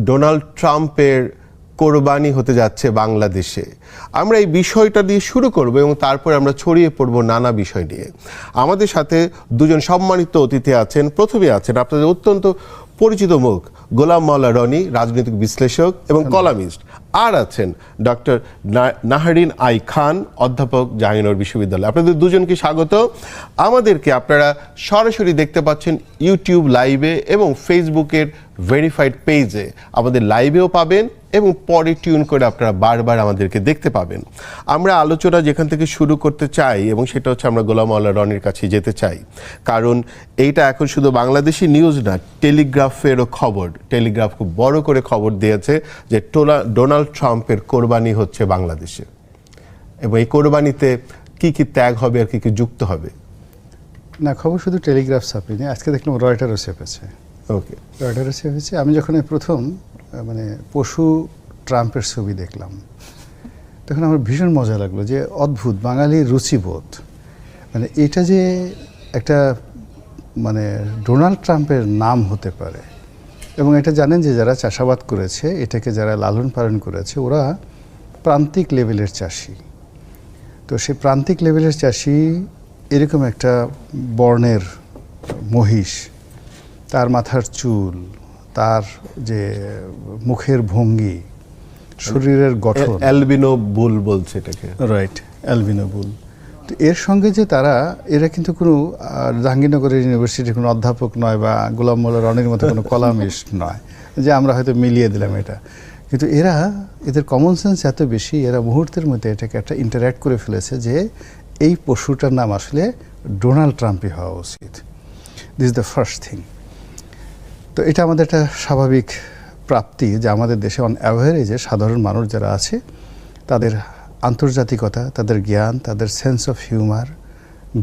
Donald ট্রাম্পের কোরবানি হতে যাচ্ছে বাংলাদেশে। আমরা এই বিষয়টা দিয়ে শুরু করব এবং তারপরে আমরা ছড়িয়ে পড়ব নানা বিষয় নিয়ে। আমাদের সাথে দুজন সম্মানিত অতিথি আছেন। প্রথমে আছেন আপনাদের অত্যন্ত পরিচিত মুখ গোলাম মাওলা রনি, রাজনৈতিক বিশ্লেষক এবং কলামিস্ট। আর আছেন ডক্টর নাহারিন আই খান, অধ্যাপক জাহাঙ্গীরনগর বিশ্ববিদ্যালয়। আপনাদের দুজনকে স্বাগত। আমাদেরকে আপনারা সরাসরি দেখতে পাচ্ছেন ইউটিউব লাইভে এবং ফেসবুকের ভেরিফাইড পেজে। আমাদের লাইভেও পাবেন এবং পরে টিউন করে আপনারা বারবার আমাদেরকে দেখতে পাবেন। আমরা আলোচনা যেখান থেকে শুরু করতে চাই এবং সেটা হচ্ছে আমরা গোলাম মাওলা রনির কাছে যেতে চাই, কারণ এইটা এখন শুধু বাংলাদেশি নিউজ না, টেলিগ্রাফেরও খবর। টেলিগ্রাফ খুব বড় করে খবর দিয়েছে যে ডোনাল্ড ট্রাম্পের কোরবানি হচ্ছে বাংলাদেশে, এবং এই কোরবানিতে কি কি ত্যাগ হবে আর কি কি যুক্ত হবে। না, খবর শুধু টেলিগ্রাফ ছাপিনি, আজকে দেখলাম রয়টারও ছেপেছে। ওকে, রয়টারও ছেপেছে। আমি যখন প্রথম পশু ট্রাম্পের ছবি দেখলাম তখন আমার ভীষণ মজা লাগলো যে অদ্ভুত বাঙালির রুচিবোধ। এটা যে একটা ডোনাল্ড ট্রাম্পের নাম হতে পারে, এবং এটা জানেন যে যারা চাষাবাদ করেছে, এটাকে যারা লালন পালন করেছে, ওরা প্রান্তিক লেভেলের চাষি। তো সেই প্রান্তিক লেভেলের চাষি এরকম একটা বর্ণের মহিষ, তার মাথার চুল, তার যে মুখের ভঙ্গি, শরীরের গঠন, অ্যালবিনো বুল বলছে এটাকে, রাইট, অ্যালবিনো বুল। তো এর সঙ্গে যে এরা কিন্তু কোনো জাহাঙ্গীরনগরের ইউনিভার্সিটির কোনো অধ্যাপক নয় বা গোলাম মোল্লা রনির মতো কোনো কলামিস্ট নয় যে আমরা হয়তো মিলিয়ে দিলাম এটা, কিন্তু এদের কমন সেন্স এত বেশি, এরা মুহূর্তের মধ্যে এটাকে একটা ইন্টারঅ্যাক্ট করে ফেলেছে যে এই পশুটার নাম আসলে ডোনাল্ড ট্রাম্পই হওয়া উচিত। This is the first thing. তো এটা আমাদের একটা স্বাভাবিক প্রাপ্তি যে আমাদের দেশে অন অ্যাভারেজে সাধারণ মানুষ যারা আছে তাদের আন্তর্জাতিকতা, তাদের জ্ঞান, তাদের সেন্স অফ হিউমার,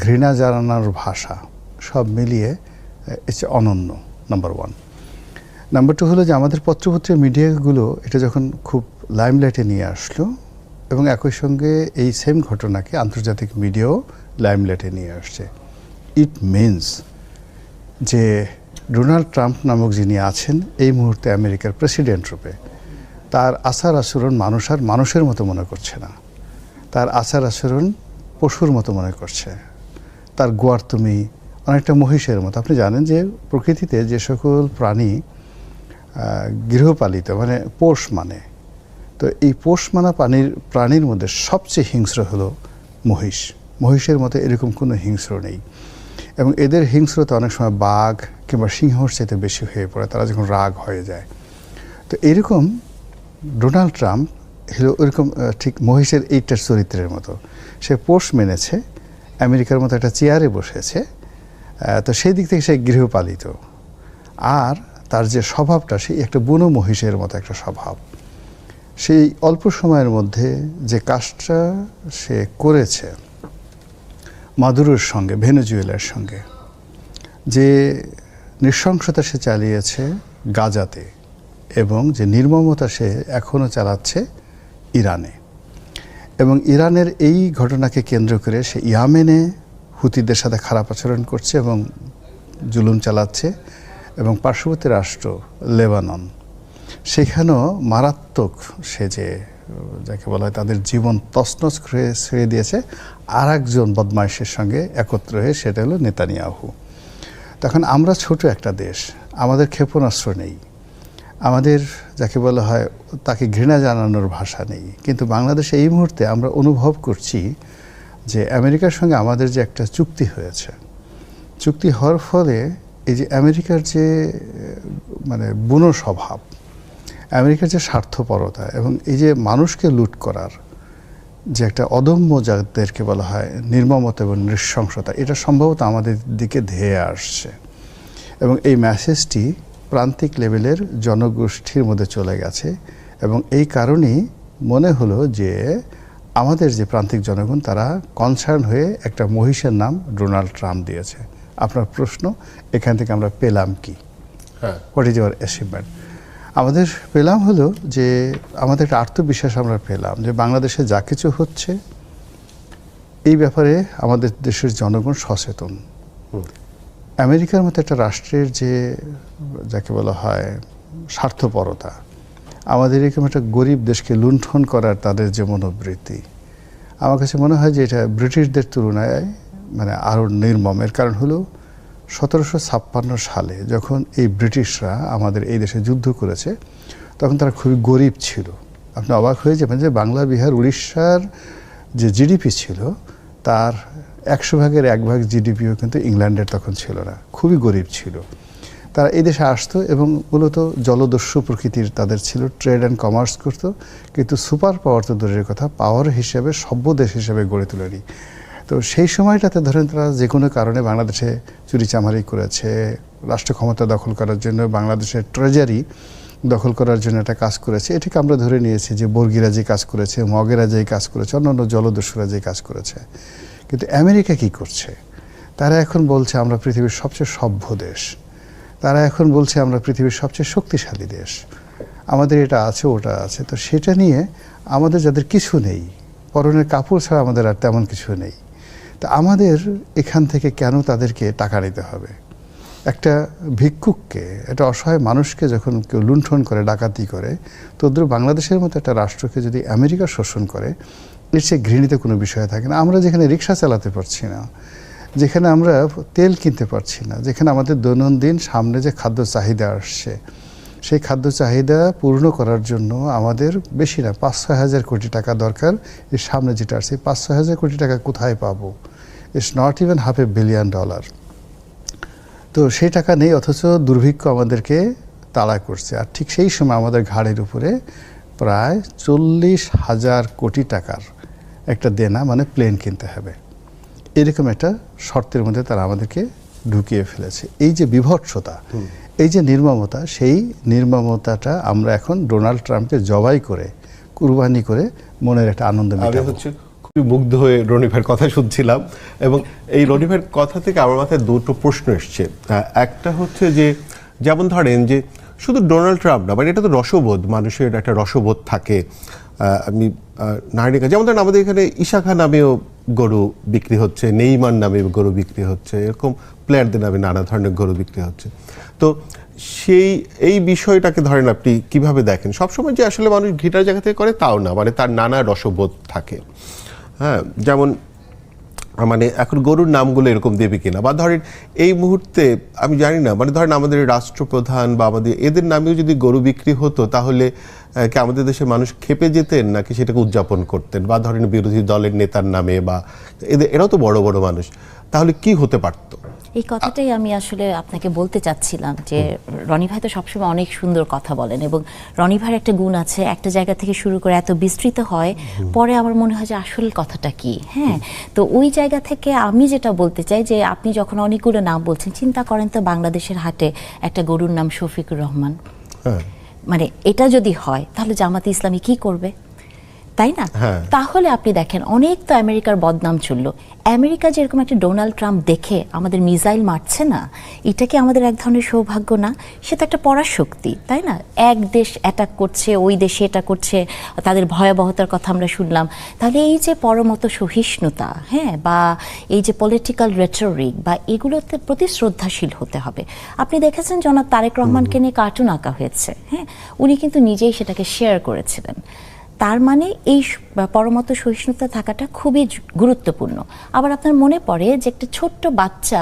ঘৃণা জানানোর ভাষা সব মিলিয়ে এটা অনন্য, নাম্বার ওয়ান। নাম্বার টু হলো যে আমাদের পত্রপত্রের মিডিয়াগুলো এটা যখন খুব লাইমলাইটে নিয়ে আসলো, এবং একই সঙ্গে এই সেম ঘটনাকে আন্তর্জাতিক মিডিয়াও লাইমলাইটে নিয়ে আসছে, ইট মিনস যে ডোনাল্ড ট্রাম্প নামক যিনি আছেন এই মুহূর্তে আমেরিকার প্রেসিডেন্ট রূপে, তার আচার আচরণ মানুষ আর মানুষের মতো মনে করছে না, তার আচার আচরণ পশুর মতো মনে করছে, তার গোয়ার্তুমি অনেকটা মহিষের মতো। আপনি জানেন যে প্রকৃতিতে যে সকল প্রাণী গৃহপালিত পোষ তো এই পোষ মানা প্রাণীর মধ্যে সবচেয়ে হিংস্র হলো মহিষ। মহিষের মতো এরকম কোনো হিংস্র নেই, এবং এদের হিংস্রতা অনেক সময় বাঘ কিংবা সিংহর চাইতে বেশি হয়ে পড়ে তারা যখন রাগ হয়ে যায়। তো এরকম ডোনাল্ড ট্রাম্প হলো ওইরকম ঠিক মহিষের এইটার চরিত্রের মতো। সে পোষ মেনেছে, আমেরিকার মতো একটা চেয়ারে বসেছে, তো সেই দিক থেকে সে গৃহপালিত। আর তার যে স্বভাবটা, সেই একটা বুনো মহিষের মতো একটা স্বভাব। সেই অল্প সময়ের মধ্যে যে কাজটা সে করেছে মাদুরোর সঙ্গে, ভেনেজুয়েলার সঙ্গে, যে নৃশংসতা সে চালিয়েছে গাজাতে, এবং যে নির্মমতা সে এখনও চালাচ্ছে ইরানে, এবং ইরানের এই ঘটনাকে কেন্দ্র করে সে ইয়েমেনে হুতিদের সাথে খারাপ আচরণ করছে এবং জুলুম চালাচ্ছে, এবং পার্শ্ববর্তী রাষ্ট্র লেবানন, সেখানেও মারাত্মক সে যে যাকে বলা হয় তাদের জীবন তছনছ করে ছেড়ে দিয়েছে আর একজন বদমাইশের সঙ্গে একত্র হয়ে, সেটা হলো নেতানিয়াহু। তখন আমরা ছোট একটা দেশ, আমাদের ক্ষেপণাস্ত্র নেই, আমাদের যাকে বলা হয় তাকে ঘৃণা জানানোর ভাষা নেই, কিন্তু বাংলাদেশে এই মুহূর্তে আমরা অনুভব করছি যে আমেরিকার সঙ্গে আমাদের যে একটা চুক্তি হয়েছে, চুক্তি হওয়ার ফলে এই যে আমেরিকার যে বুনো স্বভাব, আমেরিকার যে স্বার্থপরতা, এবং এই যে মানুষকে লুট করার যে একটা অদম্য যাদেরকে বলা হয় নির্মমতা এবং নৃশংসতা, এটা সম্ভবত আমাদের দিকে ধেয়ে আসছে, এবং এই মেসেজটি প্রান্তিক লেভেলের জনগোষ্ঠীর মধ্যে চলে গেছে, এবং এই কারণেই মনে হলো যে আমাদের যে প্রান্তিক জনগণ তারা কনসার্ন হয়ে একটা মহিষের নাম ডোনাল্ড ট্রাম্প দিয়েছে। আপনার প্রশ্ন, এখান থেকে আমরা পেলাম কি? What is our achievement? আমাদের পেলাম হলো যে আমাদের একটা আত্মবিশ্বাস আমরা পেলাম যে বাংলাদেশে যা কিছু হচ্ছে এই ব্যাপারে আমাদের দেশের জনগণ সচেতন। আমেরিকার মতো একটা রাষ্ট্রের যে যাকে বলা হয় স্বার্থপরতা, আমাদের এরকম একটা গরিব দেশকে লুণ্ঠন করার তাদের যে মনোবৃত্তি, আমার কাছে মনে হয় যে এটা ব্রিটিশদের তুলনায় মানে আরও নির্মম। এর কারণ হলো 1756 সালে যখন এই ব্রিটিশরা আমাদের এই দেশে যুদ্ধ করেছে, তখন তারা খুবই গরিব ছিল। আপনি অবাক হয়ে যাবেন যে বাংলা, বিহার, উড়িষ্যার যে জিডিপি ছিল তার 100 ভাগের 1 ভাগ জিডিপিও কিন্তু ইংল্যান্ডের তখন ছিল না, খুবই গরিব ছিল। তারা এই দেশে আসতো এবং মূলত জলদস্যু প্রকৃতির তাদের ছিল, ট্রেড অ্যান্ড কমার্স করতো, কিন্তু সুপার পাওয়ার তো দূরের কথা, পাওয়ার হিসেবে সভ্য দেশ হিসেবে গড়ে তোলেনি। তো সেই সময়টাতে ধরেন তারা যে কোনো কারণে বাংলাদেশে চুরিচামারি করেছে, রাষ্ট্র ক্ষমতা দখল করার জন্য বাংলাদেশের ট্রেজারি দখল করার জন্য একটা কাজ করেছে। এটাকে আমরা ধরে নিয়েছি যে বর্গীরা যে কাজ করেছে, মগেরা যে কাজ করেছে, অন্যান্য জলদস্যুরা যে কাজ করেছে। কিন্তু আমেরিকা কি করছে? তারা এখন বলছে আমরা পৃথিবীর সবচেয়ে সভ্য দেশ, তারা এখন বলছে আমরা পৃথিবীর সবচেয়ে শক্তিশালী দেশ, আমাদের এটা আছে ওটা আছে। তো সেটা নিয়ে আমাদের যাদের কিছু নেই, পরনের কাপড় ছাড়া আমাদের আর তেমন কিছু নেই, তা আমাদের এখান থেকে কেন তাদেরকে টাকা নিতে হবে? একটা ভিক্ষুককে, একটা অসহায় মানুষকে যখন কেউ লুণ্ঠন করে, ডাকাতি করে, তদ্রুপ বাংলাদেশের মতো একটা রাষ্ট্রকে যদি আমেরিকা শোষণ করে, এর চেয়ে ঘৃণিত কোনো বিষয় থাকে না। আমরা যেখানে রিক্সা চালাতে পারছি না, যেখানে আমরা তেল কিনতে পারছি না, যেখানে আমাদের দৈনন্দিন সামনে যে খাদ্য চাহিদা আসছে, সেই খাদ্য চাহিদা পূর্ণ করার জন্য আমাদের বেশি না 5-6 হাজার কোটি টাকা দরকার। এর সামনে যেটা আসছে 5-6 হাজার কোটি টাকা কোথায় পাবো? It's not even $500 billion. তো সেই টাকা নেই, অথচ দুর্ভিক্ষ আমাদেরকে তাড়া করছে। আর ঠিক সেই সময় আমাদের ঘাড়ের উপরে প্রায় 40,000 কোটি টাকার একটা দেনা, মানে প্লেন কিনতে হবে, এরকম একটা শর্তের মধ্যে তারা আমাদেরকে ঢুকিয়ে ফেলেছে। এই যে বিভৎসতা, এই যে নির্মমতা, সেই নির্মমতাটা আমরা এখন ডোনাল্ড ট্রাম্পকে জবাই করে, কুরবানি করে মনের একটা আনন্দ মেটাবো। হচ্ছে খুবই মুগ্ধ হয়ে রনি ভাইয়ের কথা শুনছিলাম, এবং এই রনি ভাইয়ের কথা থেকে আমার মাথায় দুটো প্রশ্ন এসছে। একটা হচ্ছে যে, যেমন ধরেন যে শুধু ডোনাল্ড ট্রাম্প না, মানে এটা তো রসবোধ, মানুষের একটা রসবোধ থাকে। আমি নারীকা, যেমন ধরেন আমাদের এখানে ইশাখা নামেও গরু বিক্রি হচ্ছে, নেইমার নামে গরু বিক্রি হচ্ছে, এরকম প্লেয়ারদের নামে নানা ধরনের গরু বিক্রি হচ্ছে। তো এই বিষয়টাকে ধরেন আপনি কিভাবে দেখেন? সবসময় যে আসলে মানুষ ঘৃণার জায়গা থেকে করে তাও না, মানে তার নানা রসবোধ থাকে। হ্যাঁ, যেমন মানে এখন গরুর নামগুলো এরকম দেবে কিনা, বা ধরেন এই মুহূর্তে আমি জানি না, মানে ধরেন আমাদের রাষ্ট্রপ্রধান বা আমাদের এদের নামেও যদি গরু বিক্রি হতো, তাহলে কি আমাদের দেশের মানুষ খেপে যেতেন, নাকি সেটাকে উদযাপন করতেন? বা ধরেন বিরোধী দলের নেতার নামে, বা এরাও তো বড় বড় মানুষ, তাহলে কি হতে পারতো? এই কথাটাই আমি আসলে আপনাকে বলতে চাচ্ছিলাম যে রনি ভাই তো সবসময় অনেক সুন্দর কথা বলেন, এবং রনি ভাইয়ের একটা গুণ আছে, একটা জায়গা থেকে শুরু করে এত বিস্তৃত হয়, পরে আমার মনে হয় যে আসল কথাটা কি। হ্যাঁ, তো ওই জায়গা থেকে আমি যেটা বলতে চাই যে আপনি যখন অনেকগুলো নাম বলছেন, চিন্তা করেন তো বাংলাদেশের হাটে একটা গরুর নাম শফিকুর রহমান। মানে এটা যদি হয় তাহলে জামাতে ইসলামী কি করবে, তাই না? তাহলে আপনি দেখেন অনেক তো আমেরিকার বদনাম চললো। আমেরিকা যেরকম একটা ডোনাল্ড ট্রাম্প দেখে আমাদের মিসাইল মারছে না, এটা কি আমাদের এক ধরনের সৌভাগ্য না? সে তো একটা পরাশক্তি, তাই না? এক দেশ অ্যাটাক করছে, ওই দেশে এটা করছে, তাদের ভয়াবহতার কথা আমরা শুনলাম। তাহলে এই যে পরমত সহিষ্ণুতা, হ্যাঁ, বা এই যে পলিটিক্যাল রেটরিক, বা এগুলোতে প্রতি শ্রদ্ধাশীল হতে হবে। আপনি দেখেছেন জনাব তারেক রহমানকে নিয়ে কার্টুন আঁকা হয়েছে, হ্যাঁ, উনি কিন্তু নিজেই সেটাকে শেয়ার করেছিলেন। তার মানে এই পরমত সহিষ্ণুতা থাকাটা খুবই গুরুত্বপূর্ণ। আবার আপনার মনে পড়ে যে একটা ছোট্ট বাচ্চা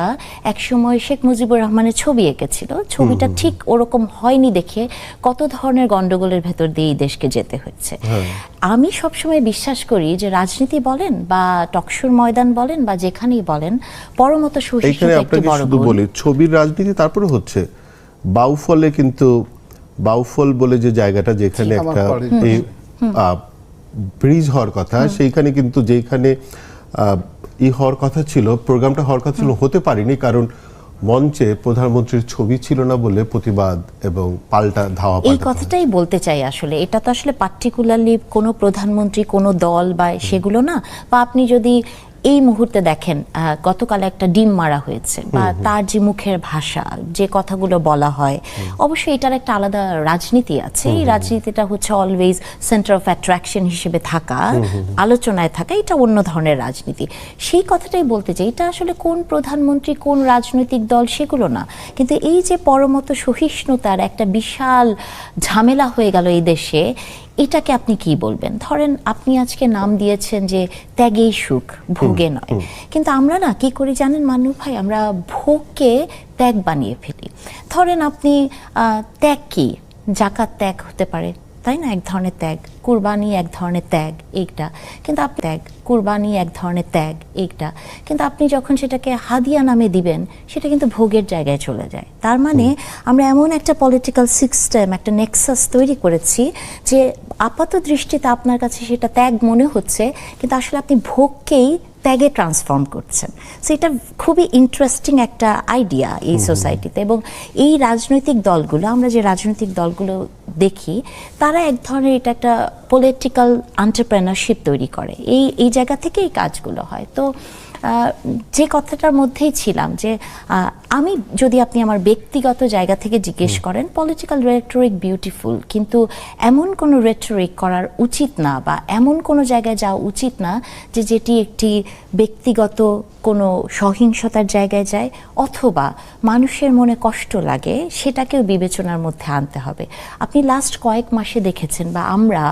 একসময় শেখ মুজিবুর রহমানের ছবি এঁকেছিল, ছবিটা ঠিক ওরকম হয়নি দেখে কত ধরনের গন্ডগোলের ভেতর দিয়ে এই দেশকে যেতে হচ্ছে। আমি সবসময় বিশ্বাস করি যে রাজনীতি বলেন বা টকশোর ময়দান বলেন বা যেখানেই বলেন, পরমত সহিষ্ণুতা একটি বড় গুণ। বলি ছবির রাজনীতি তারপরে হচ্ছে বাউফলে, কিন্তু বাউফল বলে যে জায়গাটা, যেখানে একটা ব্রিজ হওয়ার কথা, সেইখানে কিন্তু যেখানে হওয়ার কথা ছিল, প্রোগ্রামটা হওয়ার কথা ছিল, হতে পারেনি, কারণ মঞ্চে প্রধানমন্ত্রীর ছবি ছিল না বলে প্রতিবাদ এবং পাল্টা ধাওয়া। এই কথাটাই বলতে চাই, আসলে এটা তো আসলে পার্টিকুলারলি কোনো প্রধানমন্ত্রী, কোনো দল বা সেগুলো না। বা আপনি যদি এই মুহূর্তে দেখেন গতকাল একটা ডিম মারা হয়েছে, বা তার যে মুখের ভাষা, যে কথাগুলো বলা হয়, অবশ্যই এটার একটা আলাদা রাজনীতি আছে। এই রাজনীতিটা হচ্ছে অলওয়েজ সেন্টার অফ অ্যাট্রাকশন হিসেবে থাকা, আলোচনায় থাকা, এটা অন্য ধরনের রাজনীতি। সেই কথাটাই বলতে চাই, এটা আসলে কোন প্রধানমন্ত্রী, কোন রাজনৈতিক দল, সেগুলো না, কিন্তু এই যে পরমত সহিষ্ণুতার একটা বিশাল ঝামেলা হয়ে গেল এই দেশে, এটাকে আপনি কি বলবেন? ধরেন আপনি আজকে নাম দিয়েছেন যে ত্যাগেই সুখ, ভোগে নয়, কিন্তু আমরা না কি করি জানেন মান্নু ভাই, আমরা ভোগকে ত্যাগ বানিয়ে ফেলি। ধরেন আপনি ত্যাগ কি? জাকাত ত্যাগ হতে পারে, তাই না? এক ধরনের ত্যাগ। কুরবানি এক ধরনের ত্যাগ, এইটা কিন্তু আপনি ত্যাগ, কুরবানি এক ধরনের ত্যাগ, এইটা কিন্তু আপনি যখন সেটাকে হাদিয়া নামে দিবেন, সেটা কিন্তু ভোগের জায়গায় চলে যায়। তার মানে আমরা এমন একটা পলিটিক্যাল সিস্টেম, একটা নেক্সাস তৈরি করেছি যে আপাত দৃষ্টিতে আপনার কাছে সেটা ত্যাগ মনে হচ্ছে, কিন্তু আসলে আপনি ভোগকেই ত্যাগে ট্রান্সফর্ম করছেন। সো এটা খুবই ইন্টারেস্টিং একটা আইডিয়া এই সোসাইটিতে। এবং এই রাজনৈতিক দলগুলো, আমরা যে রাজনৈতিক দলগুলো দেখি, তারা এক ধরনের এটা একটা পলিটিক্যাল এন্টারপ্রেনারশিপ তৈরি করে, এই জায়গা থেকে এই কাজগুলো হয়। তো যে কথাটার মধ্যেই ছিলাম যে আমি, যদি আপনি আমার ব্যক্তিগত জায়গা থেকে জিজ্ঞেস করেন, পলিটিক্যাল রেটরিক বিউটিফুল, কিন্তু এমন কোনো রেটরিক করার উচিত না, বা এমন কোনো জায়গায় যাওয়া উচিত না যে যেটি একটি ব্যক্তিগত কোনো সহিংসতার জায়গায় যায়, অথবা মানুষের মনে কষ্ট লাগে, সেটাকেও বিবেচনার মধ্যে আনতে হবে। আপনি লাস্ট কয়েক মাসে দেখেছেন, বা আমরা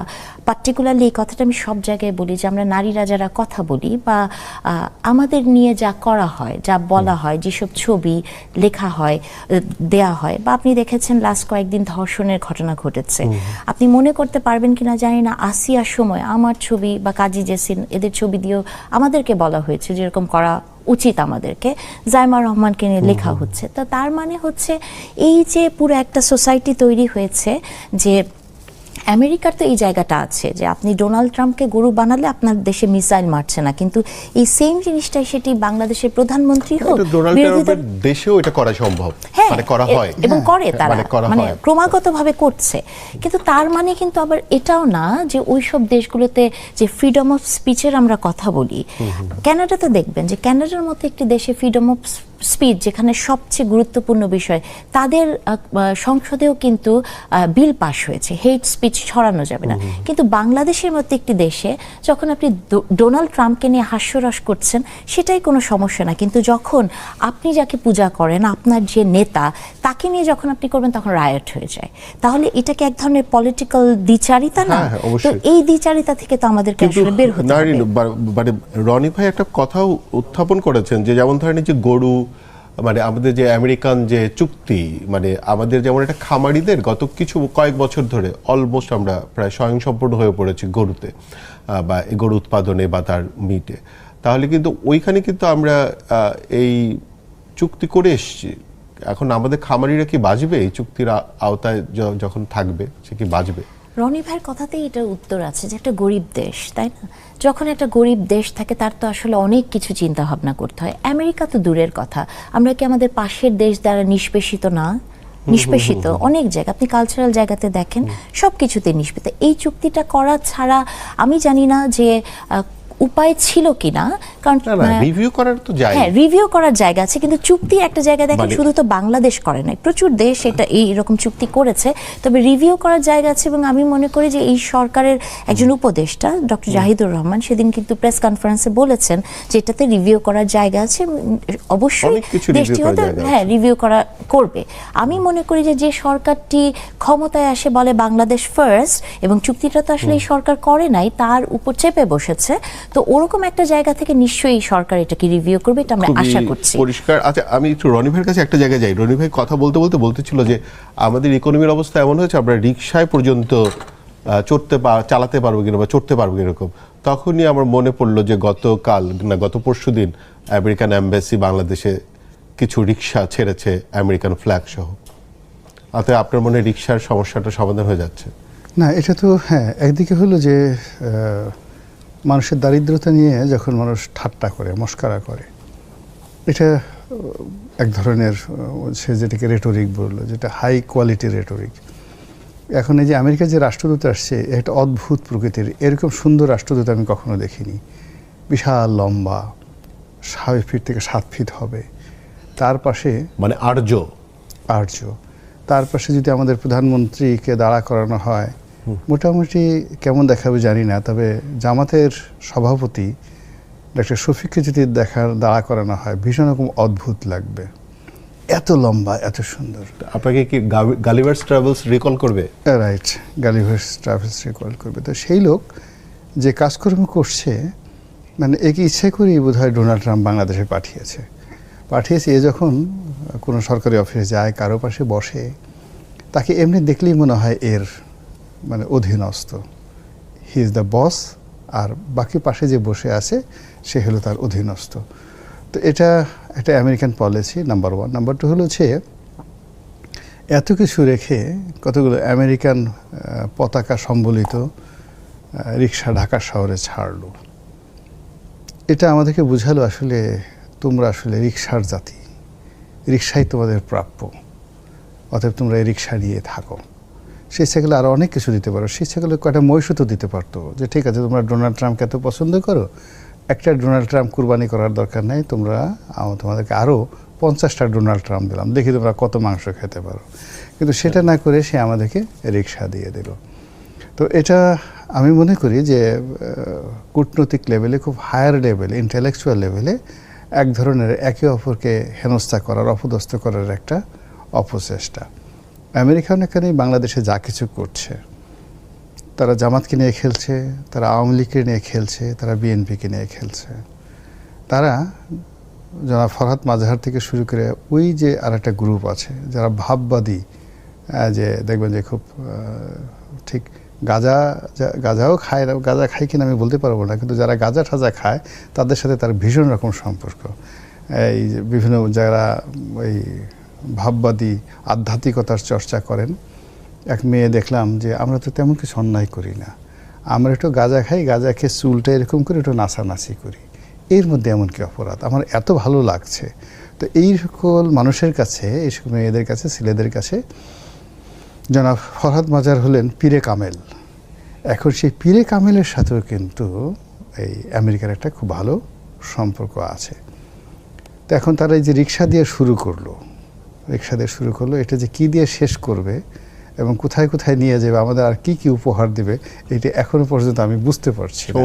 পার্টিকুলারলি, এই কথাটা আমি সব জায়গায় বলি, যে আমরা নারীরা যারা কথা বলি, বা আমাদের নিয়ে যা করা হয়, যা বলা হয়, যেসব ছবি লেখা হয়, দেয়া হয়, বা আপনি দেখেছেন লাস্ট কয়েকদিন ধর্ষণের ঘটনা ঘটেছে। আপনি মনে করতে পারবেন কিনা জানি না, আসিয়ার সময় আমার ছবি বা কাজী জেসিন, এদের ছবি দিয়েও আমাদেরকে বলা হয়েছে যেরকম করা উচিত আমাদেরকে, জাইমা রহমানকে নিয়ে লেখা হচ্ছে। তো তার মানে হচ্ছে এই যে পুরো একটা সোসাইটি তৈরি হয়েছে, যে আমেরিকার তো এই জায়গাটা আছে যে আপনি ডোনাল্ড ট্রাম্পকে গরু বানালে আপনার দেশে মিসাইল মারছে না, কিন্তু এই সেম জিনিসটাই সেটি বাংলাদেশের প্রধানমন্ত্রী হোক, ডোনাল্ড ট্রাম্পের দেশেও এটা করা সম্ভব, মানে করা হয়, এবং করে তারা, মানে হয়, ক্রমাগতভাবে করছে। কিন্তু তার মানে কিন্তু আবার এটাও না যে ওইসব দেশগুলোতে যে ফ্রিডম অফ স্পিচের আমরা কথা বলি, কানাডাতে দেখবেন যে কানাডার মতো একটি দেশে ফ্রিডম অফ স্পিচ, যেখানে সবচেয়ে গুরুত্বপূর্ণ বিষয়, তাদের সংসদেও কিন্তু বিল পাশ হয়েছে, হেট স্পিচ ছড়ানো যাবে না। কিন্তু বাংলাদেশের মতো একটি দেশে যখন আপনি ডোনাল্ড ট্রাম্পকে নিয়ে হাস্যরস করছেন, সেটাই কোনো সমস্যা না, কিন্তু যখন আপনি যাকে পূজা করেন, আপনার যে নেতা, তাকে নিয়ে যখন আপনি করবেন, তখন রায়ট হয়ে যায়। তাহলে এটাকে এক ধরনের পলিটিক্যাল দ্বিচারিতা না? তো এই দ্বিচারিতা থেকে তো আমাদেরকে আসলে বের হতে হবে। মানে রনি ভাই একটা কথাও উত্থাপন করেছেন, যে যেমন ধরেন যে গরু, মানে আমাদের যে আমেরিকান যে চুক্তি, মানে আমাদের যেমন একটা খামারিদের গত কয়েক বছর ধরে অলমোস্ট আমরা প্রায় স্বয়ংসম্পূর্ণ হয়ে পড়েছি গরুতে, বা গরু উৎপাদনে বা তার মিটে। তাহলে কিন্তু ওইখানে কিন্তু আমরা এই চুক্তি করে এসেছি। এখন আমাদের খামারিরা কি বাঁচবে এই চুক্তির আওতায়? যখন থাকবে, সে কি বাঁচবে? রনি ভাইয়ের কথাতেই এটার উত্তর আছে, যে একটা গরিব দেশ, তাই না? যখন একটা গরিব দেশ থাকে, তার তো আসলে অনেক কিছু চিন্তা ভাবনা করতে হয়। আমেরিকা তো দূরের কথা, আমরা কি আমাদের পাশের দেশ দ্বারা নিষ্পেষিত না? নিষ্পেষিত অনেক জায়গা, আপনি কালচারাল জায়গাতে দেখেন, সব কিছুতে নিষ্পেষিত। এই চুক্তিটা করা ছাড়া আমি জানি না যে উপায় ছিল কিনা, কারণ রিভিউ করার তো জায়গা, হ্যাঁ, রিভিউ করার জায়গা আছে, কিন্তু চুক্তি একটা জায়গা দেখেন, শুধু তো বাংলাদেশ করে নাই, প্রচুর দেশ এটা এইরকম চুক্তি করেছে, তবে রিভিউ করার জায়গা আছে। এবং আমি মনে করি যে এই সরকারের একজন উপদেষ্টা ডক্টর জাহিদুর রহমান সেদিন কিন্তু প্রেস কনফারেন্সে বলেছেন যে এটাতে রিভিউ করার জায়গা আছে, অবশ্যই দেশটি হয়তো রিভিউ করবে। আমি মনে করি যে সরকারটি ক্ষমতায় আসে বলে বাংলাদেশ ফার্স্ট, এবং চুক্তিটা তো আসলে এই সরকার করে নাই, তার উপর চেপে বসেছে, তো ওরকম একটা জায়গা থেকে নিশ্চয়ই সরকার এটাকে রিভিউ করবে, এটা আমরা আশা করছি। পরিষ্কার। আচ্ছা, আমি একটু রনি ভাইয়ের কাছে একটা জায়গায় যাই। রনি ভাই কথা বলতে বলতেছিল যে আমাদের ইকোনমির অবস্থা এমন হয়েছে, আমরা রিকশায় পর্যন্ত চালাতে পারবো কিনা বা চড়তে পারবো এরকম। তখনই আমার মনে পড়লো যে গত পরশুদিন আমেরিকান এম্বাসি বাংলাদেশে কিছু রিকশা ছেড়েছে আমেরিকান ফ্ল্যাগ সহ। অতএব আপনার মনে রিকশার সমস্যাটা সমাধান হয়ে যাচ্ছে? না, এটা তো একদিকে হলো যে মানুষের দারিদ্রতা নিয়ে যখন মানুষ ঠাট্টা করে, মস্করা করে, এটা এক ধরনের, সে যেটাকে রেটরিক বললো, যেটা হাই কোয়ালিটি রেটরিক। এখন এই যে আমেরিকার যে রাষ্ট্রদূত আসছে, একটা অদ্ভুত প্রকৃতির, এরকম সুন্দর রাষ্ট্রদূত আমি কখনো দেখিনি। বিশাল লম্বা, 5 ফিট থেকে 7 ফিট হবে। তার পাশে মানে আর্য আর্য, তার পাশে যদি আমাদের প্রধানমন্ত্রীকে দাঁড়া করানো হয়, মোটামুটি কেমন দেখাবে জানি না, তবে জামাতের সভাপতি ডক্টর শফিককে যদি দাঁড়া করানো হয় ভীষণ রকম অদ্ভুত লাগবে। এত লম্বা, এত সুন্দর। আপনাকে কি গালিভার্স ট্রাভেলস রিকল করবে? রাইট, গালিভার্স ট্রাভেলস রিকল করবে। তো সেই লোক যে কাজকর্ম করছে, মানে একে ইচ্ছে করেই বোধহয় ডোনাল্ড ট্রাম্প বাংলাদেশে পাঠিয়েছে। এ যখন কোনো সরকারি অফিসে যায়, কারো পাশে বসে, তাকে এমনি দেখলেই মনে হয় এর মানে অধীনস্থ, হি ইজ দ্য বস, আর বাকি পাশে যে বসে আছে সে হলো তার অধীনস্থ। তো এটা একটা আমেরিকান পলিসি, নাম্বার 1। নাম্বার 2 হলো হচ্ছে এত কিছু রেখে কতগুলো আমেরিকান পতাকা সম্বলিত রিক্সা ঢাকা শহরে ছাড়লো। এটা আমাদেরকে বোঝালো আসলে তোমরা আসলে রিক্সার জাতি, রিক্সাই তোমাদের প্রাপ্য, অতএব তোমরা এই রিক্সা নিয়ে থাকো। সে ইচ্ছাগুলো আরও অনেক কিছু দিতে পারো, সে ইচ্ছাগুলো কয়েকটা মহিষও তো দিতে পারতো, যে ঠিক আছে তোমরা ডোনাল্ড ট্রাম্পকে এত পছন্দ করো, একটা ডোনাল্ড ট্রাম্প কুরবানি করার দরকার নেই, তোমাদেরকে আরও 50টা ডোনাল্ড ট্রাম্প দিলাম, দেখি তোমরা কত মাংস খেতে পারো। কিন্তু সেটা না করে সে আমাদেরকে রিক্সা দিয়ে দিল। তো এটা আমি মনে করি যে কূটনৈতিক লেভেলে, খুব হায়ার লেভেলে, ইন্টেলেকচুয়াল লেভেলে এক ধরনের একে অপরকে হেনস্থা করার, অপদস্থ করার একটা অপচেষ্টা। আমেরিকা অনেকখানেই বাংলাদেশে যা কিছু করছে, তারা জামাতকে নিয়ে খেলছে, তারা আওয়ামী লীগকে নিয়ে খেলছে, তারা বিএনপিকে নিয়ে খেলছে। তারা জনাব ফরহাদ মাজাহার থেকে শুরু করে ওই যে আর একটা গ্রুপ আছে যারা ভাববাদী, যে দেখবেন যে খুব ঠিক গাঁজাও খায় না, গাঁজা খায় কিনা আমি বলতে পারবো না, কিন্তু যারা গাঁজা ঠাজা খায় তাদের সাথে তার ভীষণ রকম সম্পর্ক। এই বিভিন্ন যারা ওই ভাববাদী আধ্যাত্মিকতার চর্চা করেন, এক মেয়ে দেখলাম যে আমরা তো তেমন কিছু অন্যায় করি না, আমরা একটু গাঁজা খাই, গাঁজা খেয়ে চুলটা এরকম করে একটু নাচানাচি করি, এর মধ্যে এমন কি অপরাধ? আমার এত ভালো লাগছে। তো এই সকল মানুষের কাছে, এই সকল মেয়েদের কাছে, ছেলেদের কাছে জনাব ফরহাদ মাজার হলেন পীরে কামেল। এখন সেই পীরে কামেলের সাথেও কিন্তু এই আমেরিকার একটা খুব ভালো সম্পর্ক আছে। তো এখন তারা এই যে রিক্সা দিয়ে শুরু করলো, এটা যে কি দিয়ে শেষ করবে এবং কোথায় কোথায় নিয়ে যাবে, আমাদের আর কি কি উপহার দেবে, এটা এখনো পর্যন্ত আমি বুঝতে পারছি না।